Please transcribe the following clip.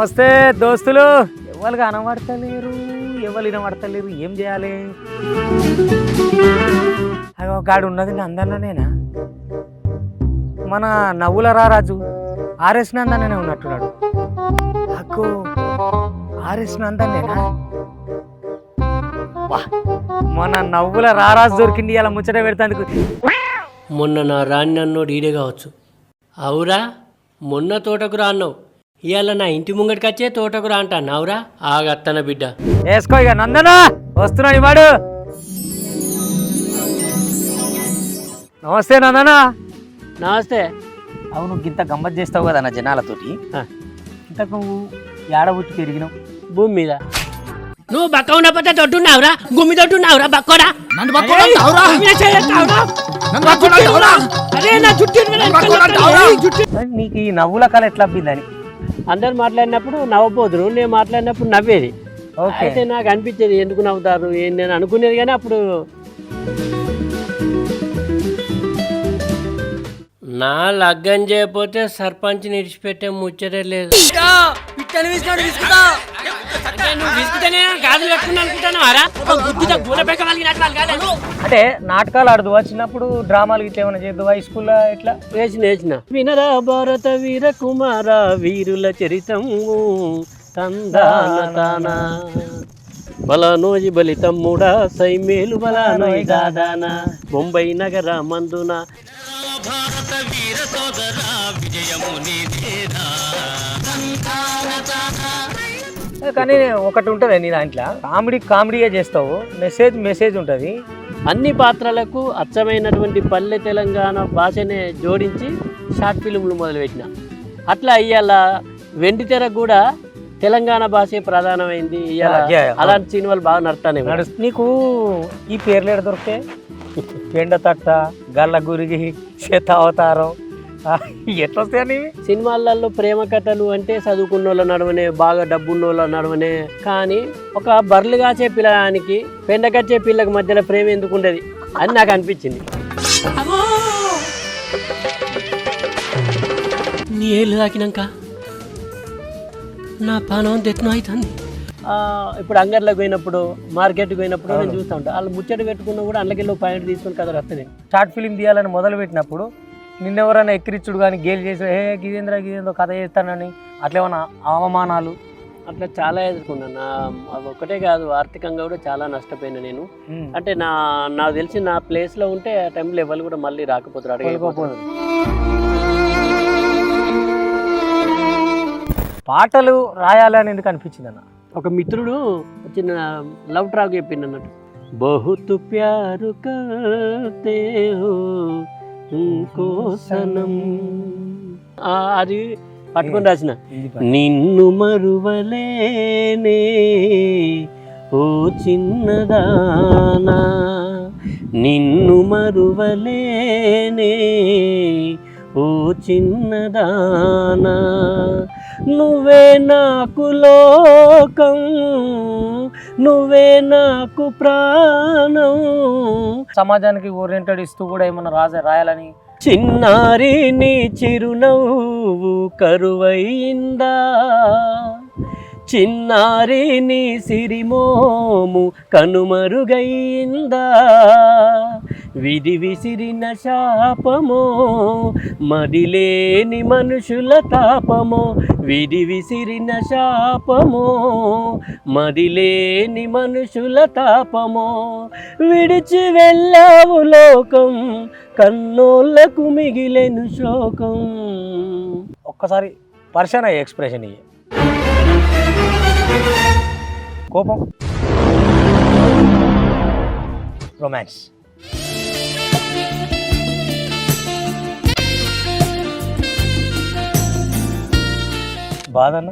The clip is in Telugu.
నమస్తే దోస్తులు. ఎవరు కనబడతలేరు, ఎవరు వినబడతలేరు, ఏం చేయాలి? అగో గాడు ఉన్నది నందన్ననేనా? మన నవ్వుల రారాజు ఆర్ఎస్ నందన్ననే ఉన్నట్టున్నాడు. అక్కో ఆర్ఎస్ నందన్నేనా? మన నవ్వుల రారాజు దొరికింది. ఇలా ముచ్చట పెడతాందుకు. మొన్న నా రాని నన్నోడు ఈడే కావచ్చు. అవురా, మొన్న తోటకురా అన్నావు, ఇవాళ నా ఇంటి ముంగటికి వచ్చే తోటకురా అంటాను. అవురా ఆగత్తన బిడ్డ. వేసుకో ఇక నందనా, వస్తున్నాడు ఇవాడు. నమస్తే నందనా. నమస్తే. అవును ఇంత గమ్మత్ చేస్తావు కదా నా జనాలతోటి. ఇంతకు నువ్వు ఏడబుట్టి పెరిగినావు? భూమి మీద. నువ్వు బక్క ఉండకపోతే తొట్టున్నావురా, గుమ్మి తొట్టున్నావురా బక్కోడా. నీకు ఈ నవ్వుల కళ ఎట్లా అబ్బిందని? అందరు మాట్లాడినప్పుడు నవ్వపోదురు, నేను మాట్లాడినప్పుడు నవ్వేది. అయితే నాకు అనిపించేది ఎందుకు నవ్వుతారు నేను అనుకునేది. కానీ అప్పుడు నా లగ్గం చేయకపోతే సర్పంచ్ నిడిచిపెట్టే ముచ్చటే లేదు. అంటే నాటకాలు ఆడుదువా? చిన్నప్పుడు డ్రామాలు ఇట్లా ఏమైనా చేద్దువా స్కూల్లో? ఎట్లా వేసిన వినరా భారత వీర కుమార వీరుల చరితం తందాన బలానోజి బలి తమ్ముడా సైమేలు బలానోయ్ దాదానా ముంబై నగర మందున భారత వీర సోదర విజయము నీదేనా. కానీ ఒకటి ఉంటుంది నీ దాంట్లో, కామెడీగా చేస్తావు, మెసేజ్ ఉంటుంది. అన్ని పాత్రలకు అచ్చమైనటువంటి పల్లె తెలంగాణ భాషనే జోడించి షార్ట్ ఫిల్మ్లు మొదలుపెట్టిన. అట్లా ఇవాళ వెండి తెర కూడా తెలంగాణ భాషే ప్రధానమైంది. అలాంటి సినిమాలు బాగా నడుస్తానే. నీకు ఈ పేర్లు ఎక్కడ దొరికితే? పెండ తట్ట, గల్ల గురిగి, శతావతారం ఎట్లా వస్తాయని? సినిమాలలో ప్రేమ కథలు అంటే చదువుకున్న వాళ్ళ నడవనే, బాగా డబ్బున్న వాళ్ళ నడవనే. కానీ ఒక బర్రెలు కాచే పిల్లగానికి పెండకచ్చే పిల్లకి మధ్యలో ప్రేమ ఎందుకు ఉండదు అని నాకు అనిపించింది. నీ ఏళ్ళు తాకినాక నా పానం తెట్టిన అవుతుంది. ఇప్పుడు అంగర్లకు పోయినప్పుడు, మార్కెట్కి పోయినప్పుడు నేను చూస్తూ ఉంటాను. వాళ్ళు ముచ్చట పెట్టుకున్నా కూడా అందులోకి పాయింట్ తీసుకుని కథ వస్తాను. షార్ట్ ఫిలిం తీయాలని మొదలు పెట్టినప్పుడు నిన్నెవరైనా ఎక్కిరిచ్చుడు కానీ గేలు చేసి గిదేంద్రో కథ చేస్తానని అట్లా ఏమన్నా అవమానాలు అట్లా చాలా ఎదుర్కొన్నాను. అది ఒకటే కాదు, ఆర్థికంగా కూడా చాలా నష్టపోయినా నేను. అంటే నాకు తెలిసి నా ప్లేస్లో ఉంటే ఆ టైంలో ఎవరు కూడా మళ్ళీ రాకపోతారు, అడగకపోతారు. పాటలు రాయాలని ఎందుకు అనిపించింది అన్న? ఒక మిత్రుడు చిన్న లవ్ ట్రాక్ చెప్పింది అన్నట్టు. బహుత్ ప్యారు కర్తే హో తుమ్కో సనం, అది పట్టుకొని రాసిన. నిన్ను మరువలేనే ఓ చిన్నదానా, నిన్ను మరువలేనే ఓ చిన్నదానా, నువ్వే నాకు లోకం, నువ్వే నాకు ప్రాణం. సమాజానికి ఓరియంటెడ్ ఇస్తూ కూడా ఏమన్నా రాయాలని. చిన్నారి నీ చిరునవ్వు కరువైందా, చిన్నారి నీ సిరిమోము కనుమరుగైందా, విధి విసిరిన శాపమో మదిలేని మనుషుల తాపమో, విధి విసిరిన శాపమో మదిలేని మనుషుల తాపమో, విడిచి వెళ్ళావు లోకం కన్నోళ్లకు మిగిలెను శోకం. ఒక్కసారి పర్సన్ అయ్యే ఎక్స్ప్రెషన్ ఇయ్యి. కోపం, రొమాన్స్, బాధ అన్న